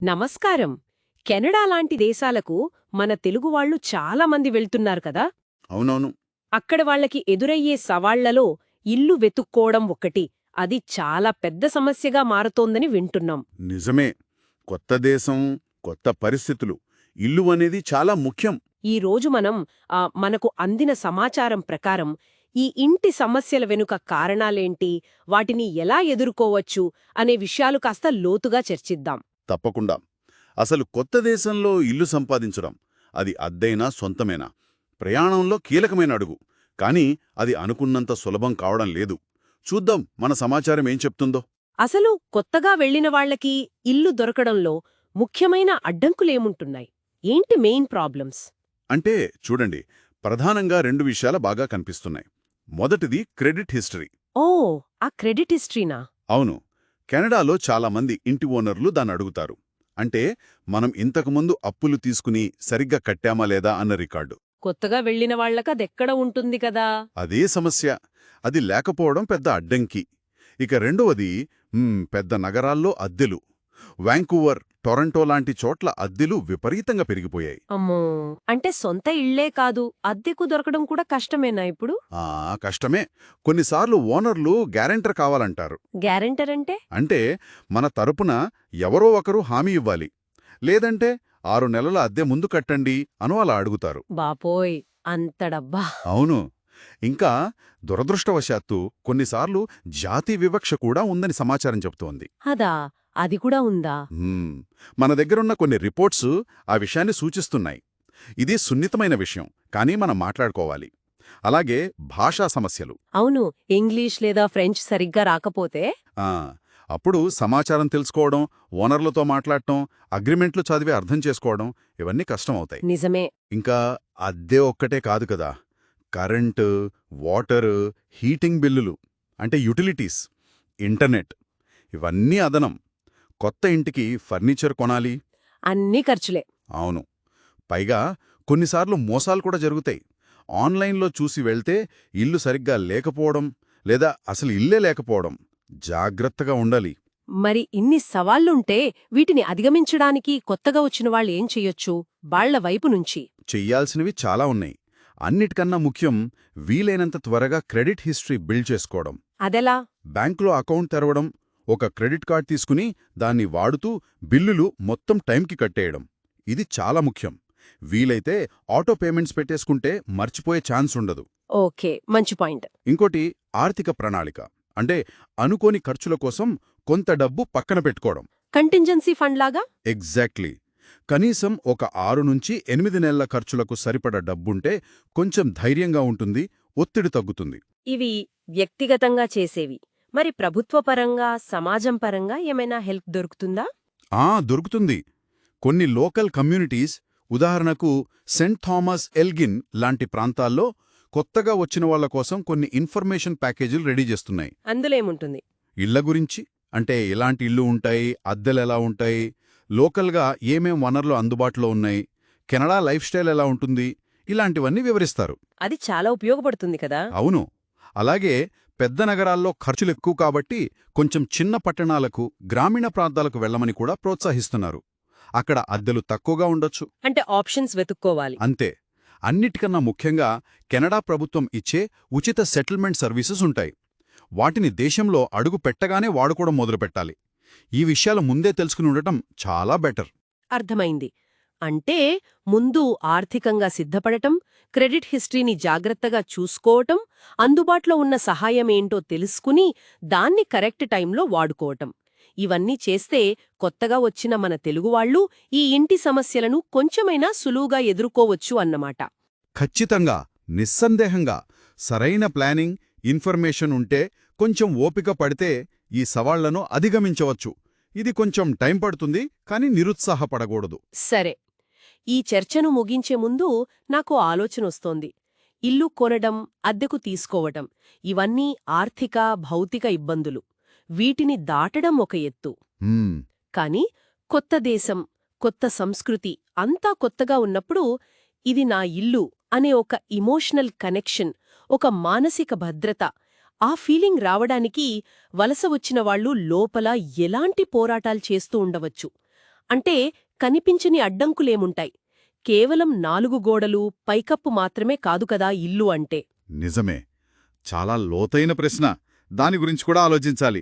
నమస్కారం. కెనడా లాంటి దేశాలకు మన తెలుగువాళ్లు చాలా మంది వెళ్తున్నారు కదా. అవునవును. అక్కడ వాళ్ళకి ఎదురయ్యే సవాళ్లలో ఇల్లు వెతుక్కోవడం ఒకటి. అది చాలా పెద్ద సమస్యగా మారుతోందని వింటున్నాం. నిజమే. కొత్త దేశం, కొత్త పరిస్థితులు. ఇల్లు అనేది చాలా ముఖ్యం. ఈ రోజు మనం మనకు అందిన సమాచారం ప్రకారం ఈ ఇంటి సమస్యల వెనుక కారణాలేంటి, వాటిని ఎలా ఎదుర్కోవచ్చు అనే విషయాలు కాస్త లోతుగా చర్చిద్దాం. తప్పకుండా. అసలు కొత్త దేశంలో ఇల్లు సంపాదించడం, అది అద్దెైనా సొంతమేనా, ప్రయాణంలో కీలకమైన అడుగు. కానీ అది అనుకున్నంత సులభం కావడం లేదు. చూద్దాం మన సమాచారం ఏం చెప్తుందో. అసలు కొత్తగా వెళ్లిన వాళ్లకి ఇల్లు దొరకడంలో ముఖ్యమైన అడ్డంకులేముంటున్నాయి? ఏంటి మెయిన్ ప్రాబ్లమ్స్? అంటే చూడండి, ప్రధానంగా రెండు విషయాలు బాగా కనిపిస్తున్నాయి. మొదటిది క్రెడిట్ హిస్టరీ. ఓ, ఆ క్రెడిట్ హిస్టరీనా? అవును. కెనడాలో చాలామంది ఇంటి ఓనర్లు దాన్ని అడుగుతారు. అంటే మనం ఇంతకుముందు అప్పులు తీసుకుని సరిగ్గా కట్టామా లేదా అన్న రికార్డు. కొత్తగా వెళ్లిన వాళ్లకదెక్కడ ఉంటుంది కదా. అదే సమస్య. అది లేకపోవడం పెద్ద అడ్డంకి. ఇక రెండవది, పెద్ద నగరాల్లో అద్దెలు. వాంకూవర్, టొరంటో లాంటి చోట్ల అద్దెలు విపరీతంగా పెరిగిపోయాయి. అమ్మో, అంటే సొంత ఇళ్లే కాదు, అద్దెకు దొరకడం కూడా కష్టమేనా ఇప్పుడు? కష్టమే. కొన్నిసార్లు ఓనర్లు గ్యారెంటర్ కావాలంటారు. గ్యారెంటర్ అంటే? అంటే మన తరపున ఎవరో ఒకరు హామీ ఇవ్వాలి. లేదంటే 6 నెలల అద్దె ముందు కట్టండి అను అలా అడుగుతారు. బాపోయ్, అంత డబ్బా! అవును. ఇంకా దురదృష్టవశాత్తు కొన్నిసార్లు జాతి వివక్ష కూడా ఉందని సమాచారం చెబుతోంది. అదా, అది కూడా ఉందా? మన దగ్గరున్న కొన్ని రిపోర్ట్స్ ఆ విషయాన్ని సూచిస్తున్నాయి. ఇది సున్నితమైన విషయం, కానీ మనం మాట్లాడుకోవాలి. అలాగే భాషా సమస్యలు. అవును, ఇంగ్లీష్ లేదా ఫ్రెంచ్ సరిగ్గా రాకపోతే అప్పుడు సమాచారం తెలుసుకోవడం, ఓనర్లతో మాట్లాడటం, అగ్రిమెంట్లు చదివి అర్థం చేసుకోవడం, ఇవన్నీ కష్టమవుతాయి. నిజమే. ఇంకా అద్దె ఒక్కటే కాదు కదా, కరెంటు, వాటరు, హీటింగ్ బిల్లులు, అంటే యుటిలిటీస్, ఇంటర్నెట్, ఇవన్నీ అదనం. కొత్త ఇంటికి ఫర్నిచర్ కొనాలి. అన్నీ ఖర్చులే. అవును. పైగా కొన్నిసార్లు మోసాలు కూడా జరుగుతాయి. ఆన్లైన్లో చూసి వెళ్తే ఇల్లు సరిగ్గా లేకపోవడం, లేదా అసలు ఇల్లే లేకపోవడం. జాగ్రత్తగా ఉండాలి. మరి ఇన్ని సవాళ్లుంటే వీటిని అధిగమించడానికి కొత్తగా వచ్చిన వాళ్ళు ఏం చెయ్యొచ్చు వాళ్ల వైపు నుంచి? చెయ్యాల్సినవి చాలా ఉన్నాయి. అన్నిటికన్నా ముఖ్యం, వీలైనంత త్వరగా క్రెడిట్ హిస్టరీ బిల్డ్ చేసుకోవడం. అదెలా? బ్యాంకులో అకౌంట్ తెరవడం, ఒక క్రెడిట్ కార్డ్ తీసుకుని దాన్ని వాడుతూ బిల్లులు మొత్తం టైంకి కట్టేయడం. ఇది చాలా ముఖ్యం. వీలైతే ఆటో పేమెంట్స్ పెట్టేసుకుంటే మర్చిపోయే ఛాన్స్ ఉండదు. ఓకే, మంచి పాయింట్. ఇంకోటి ఆర్థిక ప్రణాళిక. అంటే అనుకోని ఖర్చుల కోసం కొంత డబ్బు పక్కన పెట్టుకోవడం. కంటింజెన్సీ ఫండ్ లాగా? ఎగ్జాక్ట్లీ. కనీసం ఒక 6 నుంచి 8 నెలల ఖర్చులకు సరిపడ డబ్బుంటే కొంచెం ధైర్యంగా ఉంటుంది, ఒత్తిడి తగ్గుతుంది. ఇవి వ్యక్తిగతంగా చేసేవి. మరి ప్రభుత్వపరంగా, సమాజం పరంగా ఏమైనా హెల్ప్ దొరుకుతుందా? దొరుకుతుంది. కొన్ని లోకల్ కమ్యూనిటీస్, ఉదాహరణకు సెంట్ థామస్ ఎల్గిన్ లాంటి ప్రాంతాల్లో కొత్తగా వచ్చిన వాళ్ల కోసం కొన్ని ఇన్ఫర్మేషన్ ప్యాకేజీలు రెడీ చేస్తున్నాయి. అందులో ఏముంటుంది? ఇళ్ల గురించి, అంటే ఎలాంటి ఇళ్ళు ఉంటాయి, అద్దెలెలా ఉంటాయి, లోకల్గా ఏమేం వనరులు అందుబాటులో ఉన్నాయి, కెనడా లైఫ్ స్టైల్ ఎలా ఉంటుంది, ఇలాంటివన్నీ వివరిస్తారు. అది చాలా ఉపయోగపడుతుంది కదా. అవును. అలాగే పెద్ద నగరాల్లో ఖర్చులెక్కువ కాబట్టి కొంచెం చిన్న పట్టణాలకు, గ్రామీణ ప్రాంతాలకు వెళ్లమని కూడా ప్రోత్సహిస్తున్నారు. అక్కడ అద్దెలు తక్కువగా ఉండొచ్చు. అంటే ఆప్షన్స్ వెతుక్కోవాలి. అంతే. అన్నిటికన్నా ముఖ్యంగా కెనడా ప్రభుత్వం ఇచ్చే ఉచిత సెటిల్మెంట్ సర్వీసెస్ ఉంటాయి. వాటిని దేశంలో అడుగు పెట్టగానే వాడుకోవడం మొదలుపెట్టాలి. ఈ విషయాలు ముందే తెలుసుకుని ఉండటం చాలా బెటర్. అర్థమైంది. అంటే ముందు ఆర్థికంగా సిద్ధపడటం, క్రెడిట్ హిస్టరీని జాగ్రత్తగా చూసుకోవటం, అందుబాటులో ఉన్న సహాయమేంటో తెలుసుకుని దాన్ని కరెక్ట్ టైంలో వాడుకోవటం. ఇవన్నీ చేస్తే కొత్తగా వచ్చిన మన తెలుగువాళ్లు ఈ ఇంటి సమస్యలను కొంచెమైనా సులువుగా ఎదుర్కోవచ్చు అన్నమాట. ఖచ్చితంగా, నిస్సందేహంగా. సరైన ప్లానింగ్, ఇన్ఫర్మేషన్ ఉంటే, కొంచెం ఓపిక పడితే ఈ సవాళ్లను అధిగమించవచ్చు. ఇది కొంచెం టైం పడుతుంది, కానీ నిరుత్సాహపడకూడదు. సరే, ఈ చర్చను ముగించే ముందు నాకు ఆలోచనొస్తోంది. ఇల్లు కొనడం, అద్దెకు తీసుకోవటం, ఇవన్నీ ఆర్థిక, భౌతిక ఇబ్బందులు. వీటిని దాటడం ఒక ఎత్తు. కాని కొత్త దేశం, కొత్త సంస్కృతి అంతా కొత్తగా ఉన్నప్పుడు ఇది నా ఇల్లు అనే ఒక ఇమోషనల్ కనెక్షన్, ఒక మానసిక భద్రత, ఆ ఫీలింగ్ రావడానికి వలస వచ్చిన వాళ్ళు లోపల ఎలాంటి పోరాటాలు చేస్తూ ఉండవచ్చు. అంటే కనిపించని అడ్డంకులేముంటాయి? కేవలం 4 గోడలు, పైకప్పు మాత్రమే కాదు కదా ఇల్లు అంటే. నిజమే. చాలా లోతైన ప్రశ్న. దాని గురించి కూడా ఆలోచించాలి.